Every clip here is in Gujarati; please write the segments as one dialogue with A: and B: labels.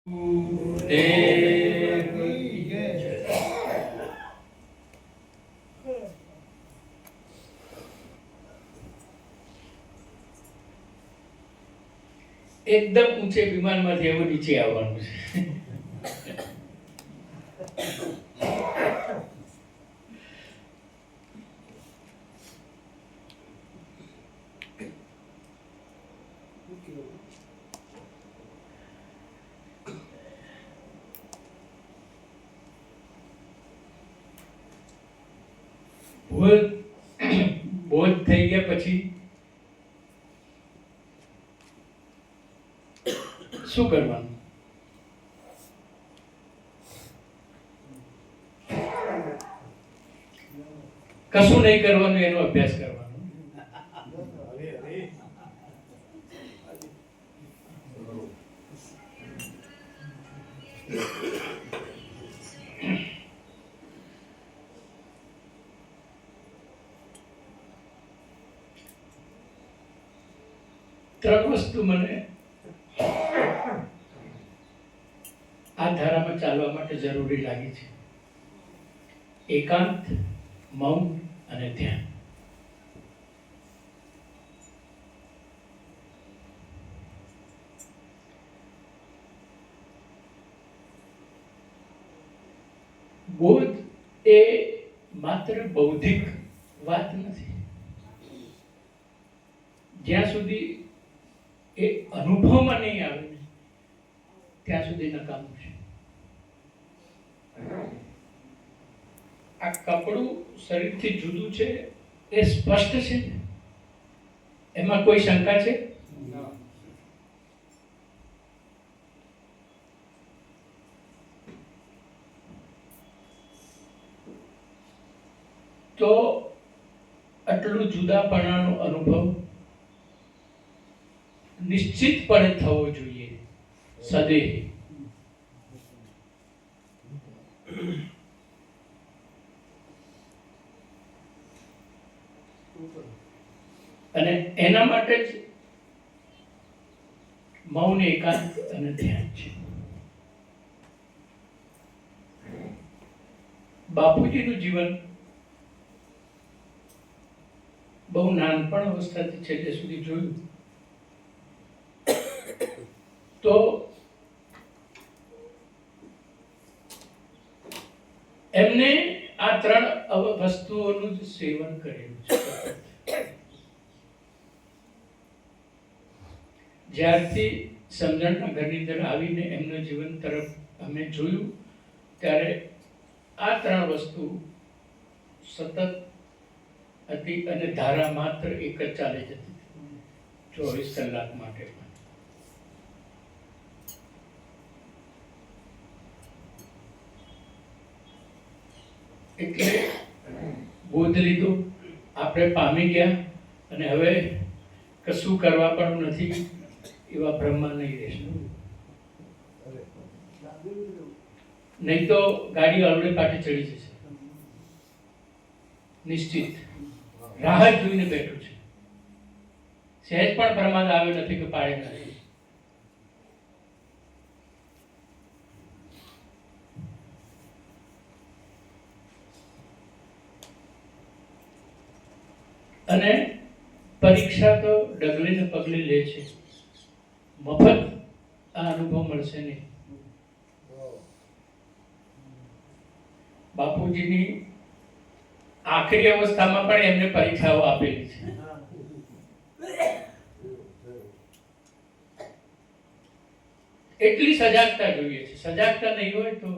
A: એકદમ ઊંચે વિમાનમાંથી એવું નીચે આવવાનું છે. બોધ થઈ ગયા પછી શું કરવાનું? કશું નહીં કરવાનું, એનો અભ્યાસ કરવાનો. ત્રણ વસ્તુ મને આ ધારામાં ચાલવા માટે જરૂરી લાગી છે: એકાંત, મૌન અને ધ્યાન. બોધ એ માત્ર બૌદ્ધિક વાત નથી. જ્યાં સુધી એ અનુભવમાં નહીં આવે ત્યાં સુધી નકામું છે. આ કપડું શરીરથી જુદું છે એ સ્પષ્ટ છે ને? એમાં કોઈ શંકા છે? તો આટલું જુદાપણાનો અનુભવ નિશ્ચિતપણે થવો જોઈએ સદૈવ. અને એના માટે જ મૌન, એકાંત અને ધ્યાન છે. બાપુજીનું જીવન બહુ નાનપણ અવસ્થાથી છેલ્લે સુધી જોયું તો એમને આ ત્રણ વસ્તુઓનું જ સેવન કરેલું છે. જ્યારથી સમજણના ઘરની અંદર આવીને એમના જીવન તરફ અમે જોયું ત્યારે આ ત્રણ વસ્તુ સતત હતી અને ધારા માત્ર એક જ ચાલે જતી 24 કલાક માટે. એટલે બોધ લીધો, આપણે પામી ગયા અને હવે કશું કરવા પણ નથી એવા ભ્રમમાં નહીં રહેશે. નહીં તો ગાડી આવડે પાટે ચડી જશે. નિશ્ચિત રાહ જોઈને બેઠું છે. સહેજ પણ પ્રમાદ આવ્યો નથી કે પાડે નથી. અને પરીક્ષા તો ડગલે ને પગલે લે છે. મફત આ અનુભવ મળશે નહીં. બાપુજીની આખરી અવસ્થામાં પણ એમને પરીક્ષાઓ આપેલી છે. એટલી સજાગતા જોઈએ છે. સજાગતા નહીં હોય તો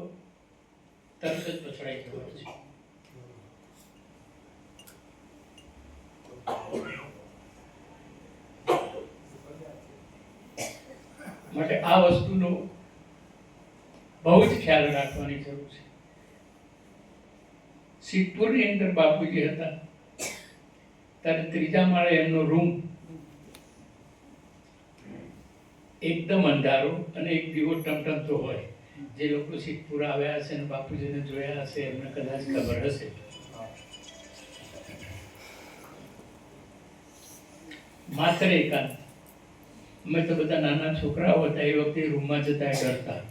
A: તરત જ પછડાઈ જવાય છે. માટે આ વસ્તુનો બહુ જ ખ્યાલ રાખવાની જરૂર છે. સિદ્ધપુરની અંદર બાપુજી હતા ત્યારે ત્રીજા માળે એમનો રૂમ એકદમ અંધારો અને એક દીવો ટમટમતો હોય. જે લોકો સિદ્ધપુર આવ્યા હશે અને બાપુજીને જોયા હશે એમને કદાચ ખબર હશે. માત્ર એકાંત. અમે તો બધા નાના છોકરાઓ હતા એ વખતે રૂમમાં જતા ડરતા.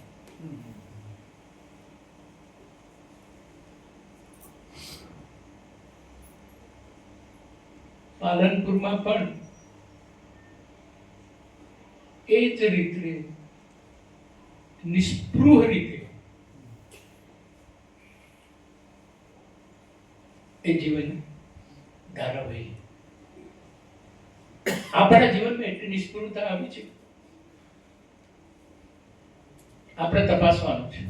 A: પાલનપુરમાં પણ એ જ રીતે નિષ્પૃહ રીતે એ જીવન ધારાવાહી. આપણા જીવનમાં એટલી નિષ્પૃહતા આવી છે, આપણે તપાસવાનું છે.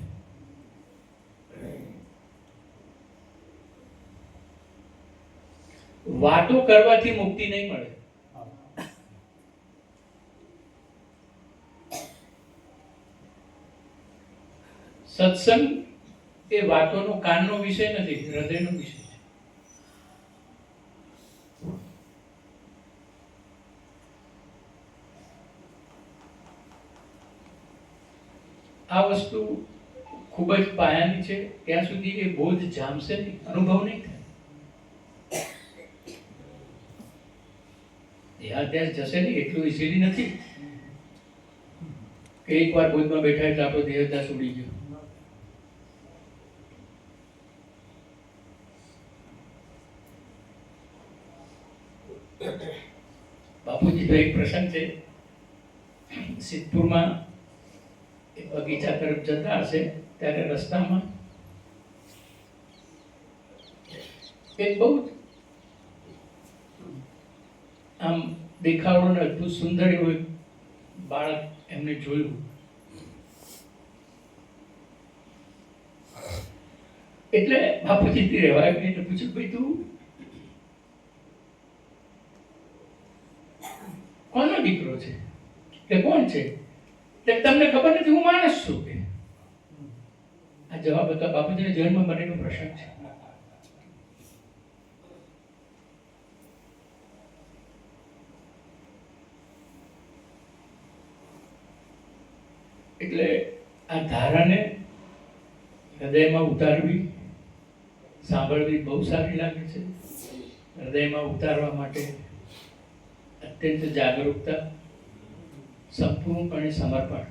A: વાતો કરવાથી મુક્તિ નહીં મળે. સત્સંગ એ વાતોનો કાનનો વિષય નથી, હૃદયનો વિષય છે. આ વસ્તુ ખૂબ જ પાયાની છે. ત્યાં સુધી એ બોધ જામશે નહીં, અનુભવ નહીં થાય. દેહાધ્યાસ જશે નહીં એટલું ઇઝીલી નથી કે એકવાર બોધમાં બેઠા એટલે આપણો દેહાધ્યાસ ઉડી ગયો. બાપુજીનો એક પ્રસંગ છે. સિદ્ધપુરમાં એક બગીચા તરફ જતા હશે ત્યારે રસ્તામાં એક બહુ આમ દેખાવડો ને અદભુત સુંદર એવું બાળક એમને જોયું. એટલે બાપુજી રહેવાય એટલે પૂછ્યું, ભાઈ તું કોનો દીકરો છે કે કોણ છે? તમને ખબર નથી, હું માણસ છું કે. આ જવાબ હતા બાપુજીના જીવનમાં બનેલો પ્રસંગ છે. એટલે આ ધારાને હૃદયમાં ઉતારવી, સાંભળવી બહુ સારી લાગે છે. હૃદયમાં ઉતારવા માટે અત્યંત જાગૃતતા, સંપૂર્ણપણે સમર્પણ.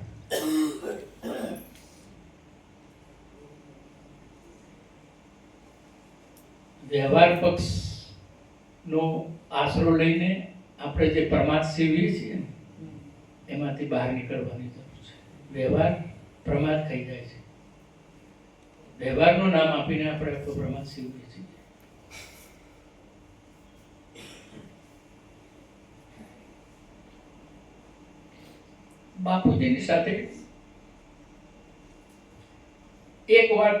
A: વ્યવહાર પક્ષનો આશરો લઈને આપણે જે પ્રમાદ સેવીએ છીએ એમાંથી બહાર નીકળવાની જરૂર છે. વ્યવહાર પ્રમાદ થઈ જાય છે. વ્યવહારનું નામ આપીને આપણે તો પ્રમાદ સેવીએ છીએ. બાપુજીની સાથે એક વાત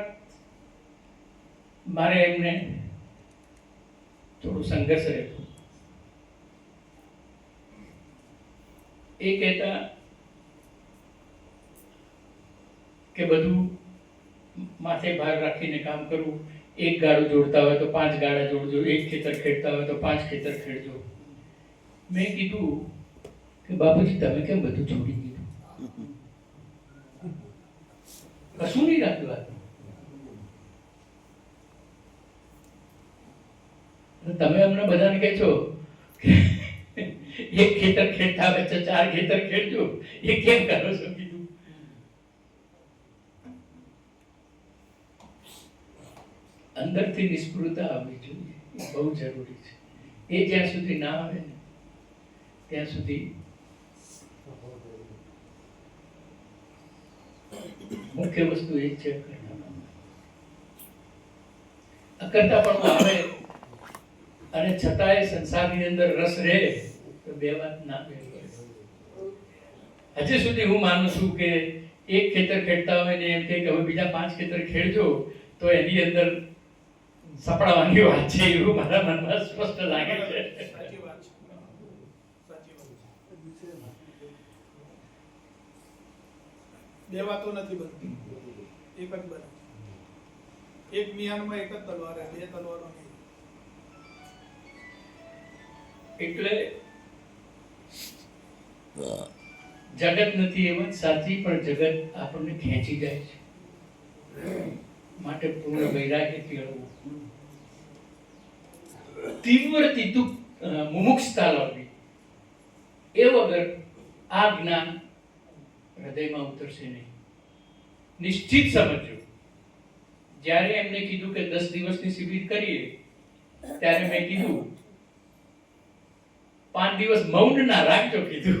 A: મારે એમને થોડું સંઘર્ષ રહેતો. એ કહેતા કે બધું માથે ભાર રાખીને કામ કરવું. એક ગાડું જોડતા હોય તો 5 ગાડા જોડજો, એક ખેતર ખેડતા હોય તો 5 ખેતર ખેડજો. મેં કીધું કે બાપુજી તમે કેમ બધું છોડી દીધું? કશું નહીં રાખ્યું. તમે અમને બધાને કહે છો એક ખેતર ખેડતા હોય તો 4 ખેતર ખેડજો, એ કેમ કરો છો? કીધું અંદરથી નિષ્પૃહતા આવવી જોઈએ, એ બહુ જરૂરી છે. એ જ્યાં સુધી ના આવે ને ત્યાં સુધી મુખ્ય વસ્તુ એ છે અકર્તા પણ આવે અને છતાંય સંસારની અંદર રસ રહે તો બે વાત ના બે. હજી સુધી હું માનું છું કે એક ખેતર ખેડતા હોય ને એમ કે હવે બીજા 5 ખેતર ખેડજો તો એની અંદર સપડાવાની વાત છે, એવું મારા મનમાં સ્પષ્ટ લાગે છે.
B: બે વાતો નથી બનતી, એક જ બને. એક મિયાનમાં એક જ તલવાર, બે તલવારો નહીં.
A: એટલે જગત નથી એ વાત સાચી, પણ જગત આપણને ખેંચી જાય છે. માટે પૂર્ણ વૈરાગ્ય કેળવવું, તીવ્ર મુમુક્ષતા લાવવી. એ વગર આ જ્ઞાન હૃદયમાં ઉતરશે નહીં. નિશ્ચિત સમજો. જ્યારે એમને કીધું કે 10 દિવસની શિબિર કરીએ ત્યારે મેં કીધું 5 દિવસ મૌન ના રાખજો કીધું.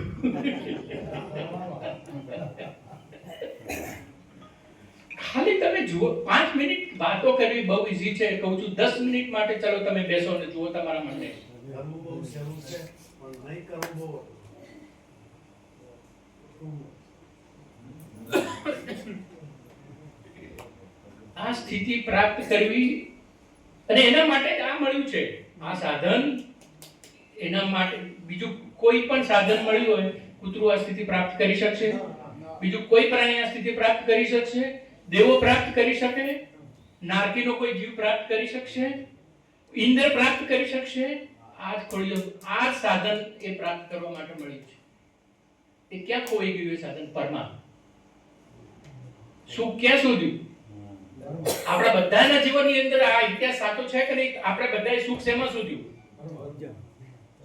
A: ખાલી તમે જુઓ, 5 મિનિટ વાતો કરવી બહુ ઈઝી છે. કહું છું 10 મિનિટ માટે ચલો તમે બેસો ને જુઓ તમારા મનને. આ સ્થિતિ પ્રાપ્ત કરવી, અને એના માટે જ આ મળ્યું છે આ સાધન. એના માટે બીજું કોઈ પણ સાધન મળ્યું હોય, કૂતરું આ સ્થિતિ પ્રાપ્ત કરી શકશે? બીજું કોઈ પ્રાણી આ સ્થિતિ પ્રાપ્ત કરી શકશે? દેવો પ્રાપ્ત કરી શકે? નારકીનો કોઈ જીવ પ્રાપ્ત કરી શકશે? ઇન્દ્ર પ્રાપ્ત કરી શકશે? આ ખોળીઓ, આ સાધન એ પ્રાપ્ત કરવા માટે મળ્યું છે. એ ક્યાં ખોઈ ગયું? એ સાધન પરમા સુખ ક્યાં શોધ્યું? આપણા બધાના જીવનની અંદર આ ઇતિહાસ સાચો છે કે નહીં? આપણે બધાએ સુખ શેમાં શોધ્યું?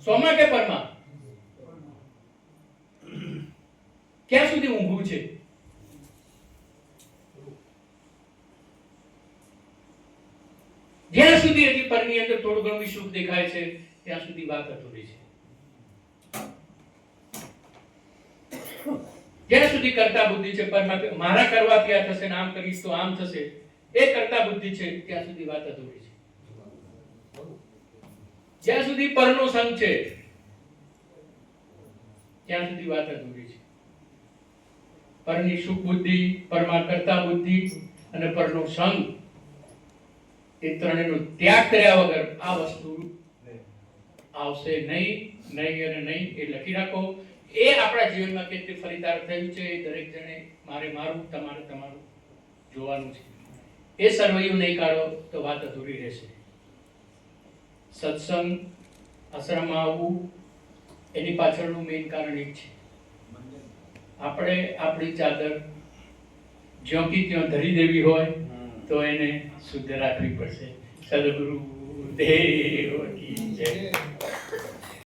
A: સોમાં કે પરમાં? ક્યાં સુધી ઊંઘવું છે? જ્યાં સુધી હજી પરની અંદર થોડું ઘણું સુખ દેખાય છે ત્યાં સુધી વાત અધૂરી છે. જ્યાં સુધી કરતા બુદ્ધિ છે, પરમાં મારા કરવાથી આ થશે ને આમ કરીશ તો આમ થશે, એ કરતા બુદ્ધિ છે ત્યાં સુધી વાત અધૂરી છે. જ્યાં સુધી પરનો સંગ છે ત્યાં સુધી વાત અધૂરી છે. પરની સુખ બુદ્ધિ, પરમાં કરતા બુદ્ધિ અને પરનો સંગ, એ ત્રણેયનો ત્યાગ કર્યા વગર આ વસ્તુ આવશે નહીં, નહીં અને નહીં. એ લખી રાખો. એ આપણા જીવનમાં કેટલી ફરીદાર થયું છે એ દરેક જણે મારે મારું, તમારે તમારું જોવાનું છે. એ સર્વૈયું નહીં કાઢો તો વાત અધૂરી રહેશે. સત્સંગ, આશ્રમમાં આવવું, એની પાછળનું મેઇન કારણ એક છે. આપણે આપણી ચાદર જ્યાં કી ત્યાં ધરી દેવી હોય તો એને શુદ્ધ રાખવી પડશે. સદગુરુ દેવ કી જય.